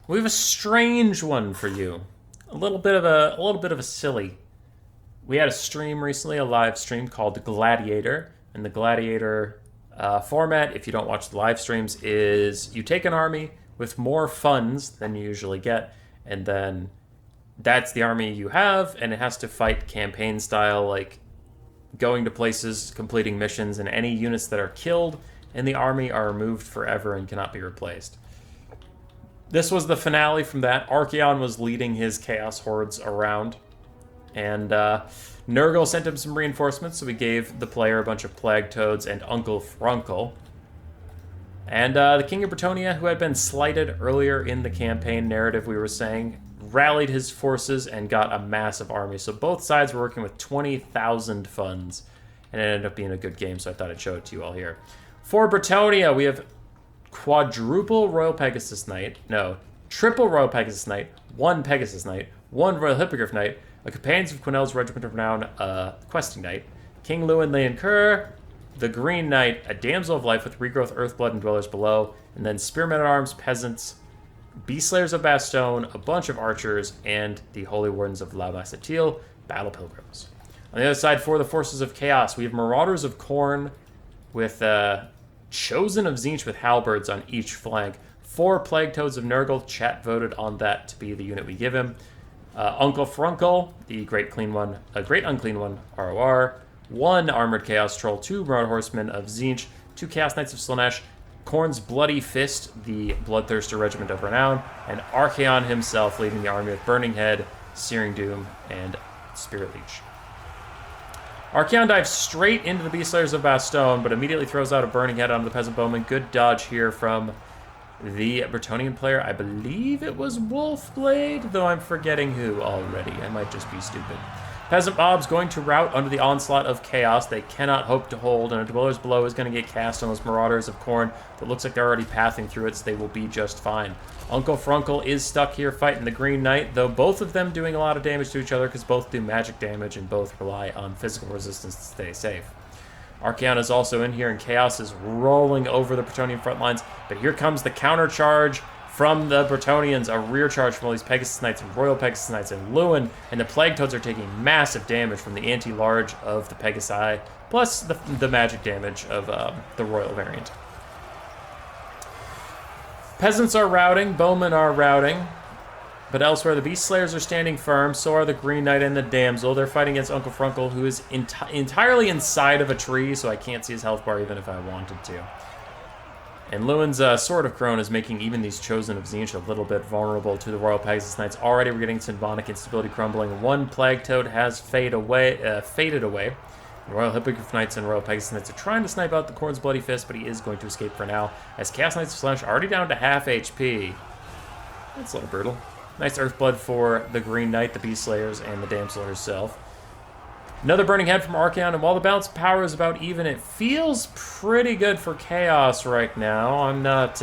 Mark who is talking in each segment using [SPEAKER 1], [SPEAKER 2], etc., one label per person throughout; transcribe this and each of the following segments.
[SPEAKER 1] We have a strange one for you. A little bit of a silly. We had a stream recently, a live stream called Gladiator, and the Gladiator format, if you don't watch the live streams, is you take an army with more funds than you usually get, and then that's the army you have, and it has to fight campaign style, like going to places, completing missions, and any units that are killed in the army are removed forever and cannot be replaced. This was the finale from that. Archaon was leading his Chaos Hordes around, and Nurgle sent him some reinforcements, so we gave the player a bunch of Plague Toads and Uncle Frunkle. And the King of Bretonnia, who had been slighted earlier in the campaign narrative, we were saying, rallied his forces and got a massive army. So both sides were working with 20,000 funds, and it ended up being a good game, so I thought I'd show it to you all here. For Bretonnia, we have quadruple Royal Pegasus Knight, no, triple Royal Pegasus Knight, one Pegasus Knight, one Royal Hippogriff Knight, a Companions of Quenel's Regiment of Renown questing knight, King Lewin Leoncoeur, the Green Knight, a Damsel of Life with Regrowth, Earthblood, and Dwellers Below, and then Spearmen at Arms, Peasants, Beastslayers of Bastogne, a bunch of archers, and the Holy Wardens of La Bastille, Battle Pilgrims. On the other side, for the Forces of Chaos, we have Marauders of Khorne with Chosen of Tzeentch with Halberds on each flank. 4 Plague Toads of Nurgle. Chat voted on that to be the unit we give him. Uncle Frunkle, the Great Clean One, a Great Unclean One, ROR. 1 Armored Chaos Troll, 2 Marauder Horsemen of Tzeentch, 2 Chaos Knights of Slaanesh, Khorne's Bloody Fist, the Bloodthirster Regiment of Renown, and Archaon himself leading the army with Burning Head, Searing Doom, and Spirit Leech. Archaon dives straight into the Beastslayers of Bastogne, but immediately throws out a Burning Head onto the Peasant Bowman. Good dodge here from the Bretonnian player. I believe it was Wolfblade, though I'm forgetting who already. I might just be stupid. Peasant Mob's going to rout under the onslaught of Chaos. They cannot hope to hold, and a Dwellers Below is going to get cast on those Marauders of Khorne. It looks like they're already pathing through it, so they will be just fine. Uncle Frunkle is stuck here fighting the Green Knight, though both of them doing a lot of damage to each other because both do magic damage and both rely on physical resistance to stay safe. Archaon is also in here, and Chaos is rolling over the Bretonnian front lines, but here comes the counter charge from the Bretonnians, a rear charge from all these Pegasus Knights and Royal Pegasus Knights and Lewin, and the Plague Toads are taking massive damage from the anti-large of the Pegasi, plus the magic damage of the Royal variant. Peasants are routing, Bowmen are routing, but elsewhere the Beast Slayers are standing firm, so are the Green Knight and the Damsel. They're fighting against Uncle Frunkle, who is entirely inside of a tree, so I can't see his health bar even if I wanted to. And Lewin's Sword of Crone is making even these Chosen of Tzeentch a little bit vulnerable to the Royal Pegasus Knights. Already we're getting Symphonic Instability crumbling. 1 Plague Toad has faded away. The Royal Hippogriff Knights and Royal Pegasus Knights are trying to snipe out the Khorne's Bloody Fist, but he is going to escape for now, as Chaos Knights of Slaanesh already down to half HP. That's a little brutal. Nice Earthblood for the Green Knight, the Beast Slayers, and the Damsel herself. Another Burning Head from Archaon, and while the balance of power is about even, it feels pretty good for Chaos right now. I'm not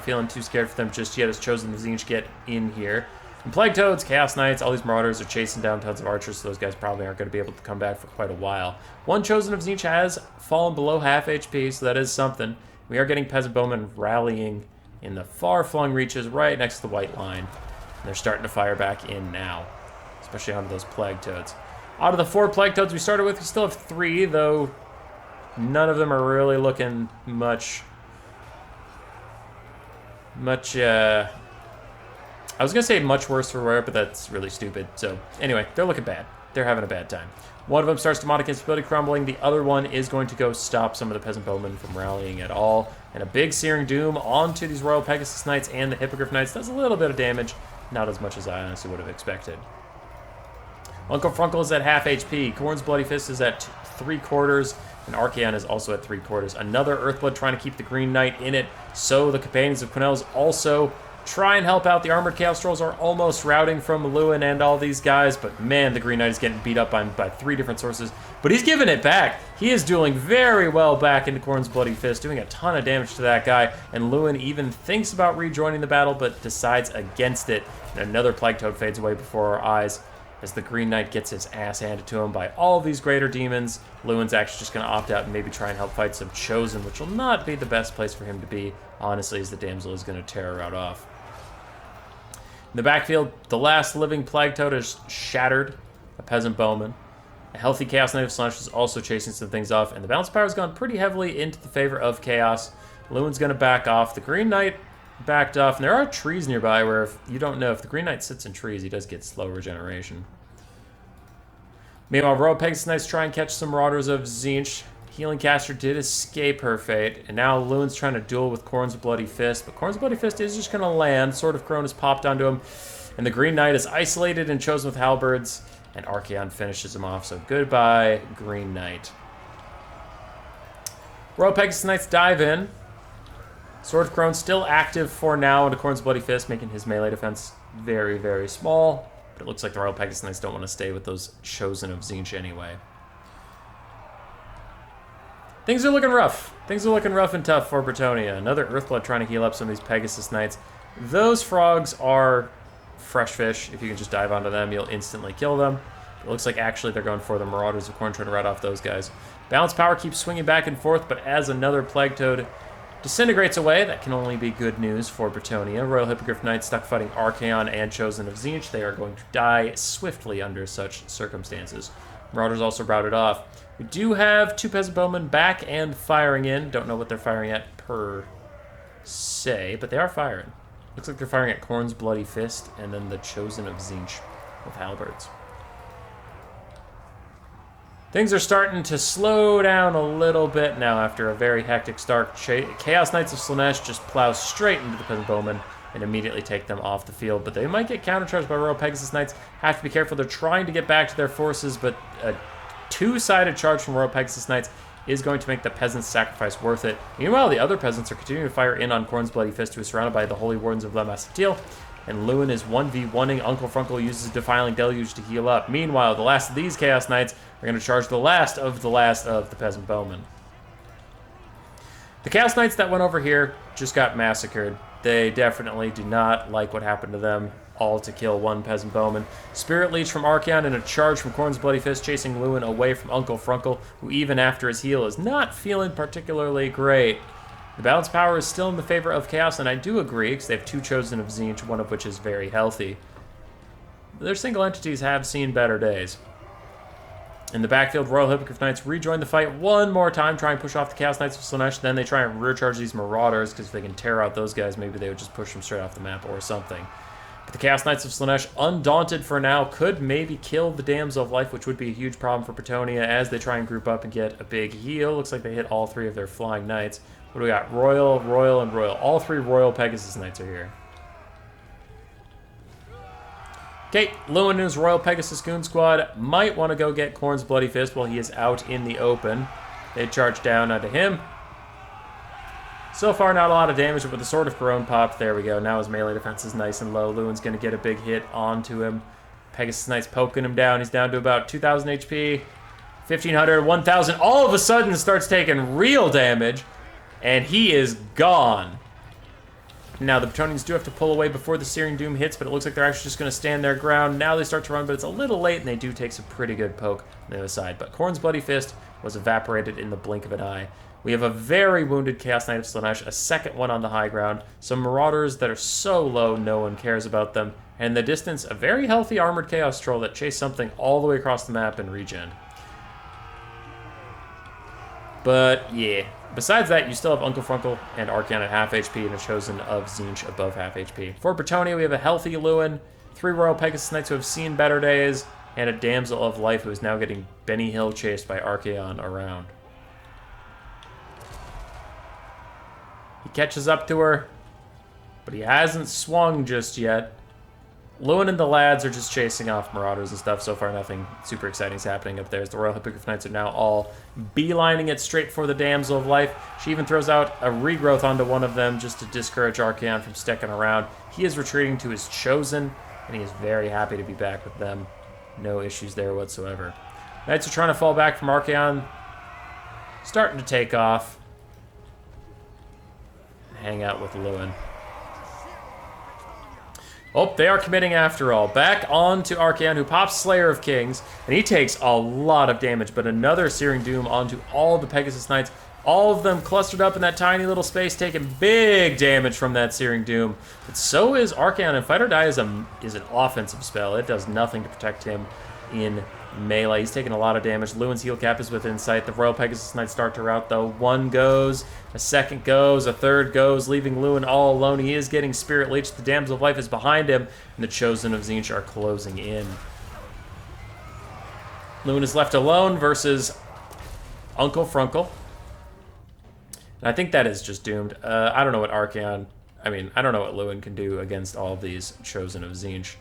[SPEAKER 1] feeling too scared for them just yet, as Chosen the Tzeentch get in here. And Plague Toads, Chaos Knights, all these Marauders are chasing down tons of archers, so those guys probably aren't going to be able to come back for quite a while. 1 Chosen of Tzeentch has fallen below half HP, so that is something. We are getting Peasant Bowmen rallying in the far-flung reaches right next to the white line. And they're starting to fire back in now, especially onto those Plague Toads. Out of the 4 Plague Toads we started with, we still have 3, though none of them are really looking much, I was going to say much worse for wear, but that's really stupid. So anyway, they're looking bad. They're having a bad time. One of them starts Demonic Instability crumbling. The other one is going to go stop some of the Peasant Bowmen from rallying at all. And a big Searing Doom onto these Royal Pegasus Knights and the Hippogriff Knights does a little bit of damage. Not as much as I honestly would have expected. Uncle Frunkle is at half HP. Khorne's Bloody Fist is at 3/4. And Archaon is also at 3/4. Another Earthblood trying to keep the Green Knight in it. So the Companions of Quenel's also try and help out. The Armored Chaos Trolls are almost routing from Lewin and all these guys, but man, the Green Knight is getting beat up by 3 different sources. But he's giving it back. He is dueling very well back into Khorne's Bloody Fist, doing a ton of damage to that guy, and Lewin even thinks about rejoining the battle, but decides against it. And another Plague Toad fades away before our eyes as the Green Knight gets his ass handed to him by all of these greater demons. Lewin's actually just going to opt out and maybe try and help fight some Chosen, which will not be the best place for him to be, honestly, as the Damsel is going to tear her out off. In the backfield, the last living Plague Toad is shattered, a Peasant Bowman. A healthy Chaos Knight of Slaanesh is also chasing some things off, and the balance power has gone pretty heavily into the favor of Chaos. Lewin's going to back off. The Green Knight backed off, and there are trees nearby where if you don't know, if the Green Knight sits in trees, he does get slow regeneration. Meanwhile, Royal Pegasus Knights try and catch some Marauders of Tzeentch. Healing Caster did escape her fate, and now Lewin's trying to duel with Khorne's Bloody Fist, but Khorne's Bloody Fist is just going to land. Sword of Crone has popped onto him, and the Green Knight is isolated and chosen with halberds, and Archaon finishes him off, so goodbye, Green Knight. Royal Pegasus Knights dive in. Sword of Crone still active for now into Khorne's Bloody Fist, making his melee defense very, very small, but it looks like the Royal Pegasus Knights don't want to stay with those Chosen of Tzeentch anyway. Things are looking rough. Things are looking rough and tough for Bretonnia. Another Earthblood trying to heal up some of these Pegasus Knights. Those frogs are fresh fish. If you can just dive onto them, you'll instantly kill them. It looks like actually they're going for the Marauders of Khorne, trying to rat off those guys. Balance power keeps swinging back and forth, but as another Plague Toad disintegrates away, that can only be good news for Bretonnia. Royal Hippogriff Knights stuck fighting Archaon and Chosen of Tzeentch. They are going to die swiftly under such circumstances. Marauders also routed off. We do have 2 Peasant Bowmen back and firing in. Don't know what they're firing at per se, but they are firing. Looks like they're firing at Khorne's Bloody Fist and then the Chosen of Tzeentch with halberds. Things are starting to slow down a little bit now after a very hectic start. Chaos Knights of Slaanesh just plow straight into the Peasant Bowmen and immediately take them off the field, but they might get countercharged by Royal Pegasus Knights. Have to be careful. They're trying to get back to their forces, but a two-sided charge from Royal Pegasus Knights is going to make the peasants' sacrifice worth it. Meanwhile, the other peasants are continuing to fire in on Khorne's Bloody Fist, who is surrounded by the Holy Wardens of Le Massatil, and Lewin is 1v1ing. Uncle Frunkle uses Defiling Deluge to heal up. Meanwhile, the last of these Chaos Knights are going to charge the last of the Peasant Bowmen. The Chaos Knights that went over here just got massacred. They definitely do not like what happened to them. All to kill 1 Peasant Bowman. Spirit Leech from Archaon and a charge from Khorne's Bloody Fist chasing Lewin away from Uncle Frunkle, who even after his heal is not feeling particularly great. The balance power is still in the favor of Chaos, and I do agree, because they have 2 Chosen of Tzeentch, one of which is very healthy. Their single entities have seen better days. In the backfield, Royal Hippogriff Knights rejoin the fight one more time, try and push off the Chaos Knights of Slaanesh, then they try and rear charge these Marauders, because if they can tear out those guys, maybe they would just push them straight off the map or something. But the Chaos Knights of Slaanesh, undaunted for now, could maybe kill the Damsel of Life, which would be a huge problem for Bretonnia as they try and group up and get a big heal. Looks like they hit all 3 of their Flying Knights. What do we got? Royal, Royal, and Royal. All 3 Royal Pegasus Knights are here. Okay, Lewin and his Royal Pegasus Goon Squad might want to go get Khorne's Bloody Fist while he is out in the open. They charge down onto him. So far, not a lot of damage, but with the Sword of Crone popped, there we go. Now his melee defense is nice and low. Lewin's going to get a big hit onto him. Pegasus Knight's poking him down. He's down to about 2,000 HP, 1,500, 1,000. All of a sudden starts taking real damage, and he is gone. Now, the Bretonians do have to pull away before the Searing Doom hits, but it looks like they're actually just going to stand their ground. Now they start to run, but it's a little late, and they do take some pretty good poke on the other side. But Khorne's Bloody Fist was evaporated in the blink of an eye. We have a very wounded Chaos Knight of Slaanesh, a second one on the high ground, some Marauders that are so low no one cares about them, and in the distance, a very healthy Armored Chaos Troll that chased something all the way across the map and regen. But, yeah. Besides that, you still have Uncle Frunkle and Archaon at half HP and a Chosen of Tzeentch above half HP. For Bretonnia, we have a healthy Lewin, 3 Royal Pegasus Knights who have seen better days, and a Damsel of Life who is now getting Benny Hill chased by Archaon around. He catches up to her, but he hasn't swung just yet. Lewin and the lads are just chasing off Marauders and stuff. So far, nothing super exciting is happening up there as the Royal Hippogriff Knights are now all beelining it straight for the Damsel of Life. She even throws out a regrowth onto one of them just to discourage Archaon from sticking around. He is retreating to his Chosen, and he is very happy to be back with them. No issues there whatsoever. Knights are trying to fall back from Archaon. Starting to take off. Hang out with Lewin. Oh, they are committing after all. Back on to Archaon, who pops Slayer of Kings, and he takes a lot of damage, but another Searing Doom onto all the Pegasus Knights. All of them clustered up in that tiny little space, taking big damage from that Searing Doom. But so is Archaon, and Fight or Die is an offensive spell. It does nothing to protect him in melee. He's taking a lot of damage. Lewin's heal cap is within sight. The Royal Pegasus Knights start to rout, though. One goes, a second goes, a third goes, leaving Lewin all alone. He is getting Spirit Leech. The Damsel of Life is behind him, and the Chosen of Tzeentch are closing in. Lewin is left alone versus Uncle Frunkle. And I think that is just doomed. I don't know what Archaon... I don't know what Lewin can do against all of these Chosen of Tzeentch.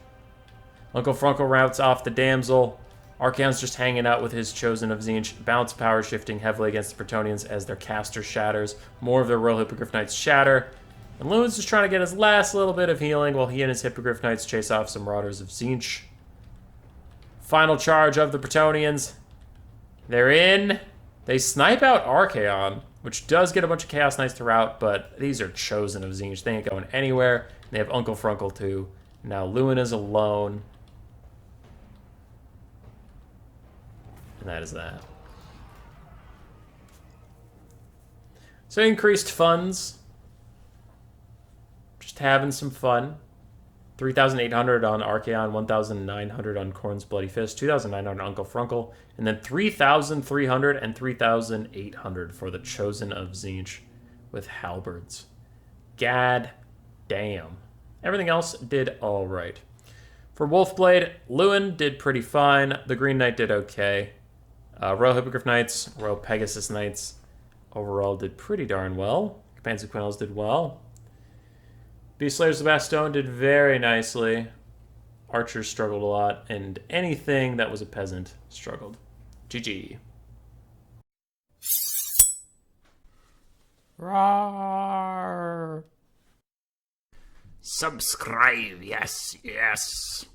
[SPEAKER 1] Uncle Frunkle routes off the Damsel. Archaon's just hanging out with his Chosen of Tzeentch. Bounce power shifting heavily against the Bretonnians as their caster shatters. More of their Royal Hippogriff Knights shatter. And Lewin's just trying to get his last little bit of healing while he and his Hippogriff Knights chase off some Marauders of Tzeentch. Final charge of the Bretonnians. They're in. They snipe out Archaon, which does get a bunch of Chaos Knights to rout, but these are Chosen of Tzeentch. They ain't going anywhere. They have Uncle Frunkle too. Now Lewin is alone. And that is that. So increased funds. Just having some fun. 3,800 on Archaon, 1,900 on Khorne's Bloody Fist, 2,900 on Uncle Frunkle, and then 3,300 and 3,800 for the Chosen of Tzeentch with halberds. Gad damn. Everything else did all right. For Wolfblade, Lewin did pretty fine. The Green Knight did okay. Royal Hippogriff Knights, Royal Pegasus Knights overall did pretty darn well. Companions of Quinels did well. Beast Slayers of Bastogne did very nicely. Archers struggled a lot, and anything that was a peasant struggled. GG. Roar.
[SPEAKER 2] Subscribe, yes, yes.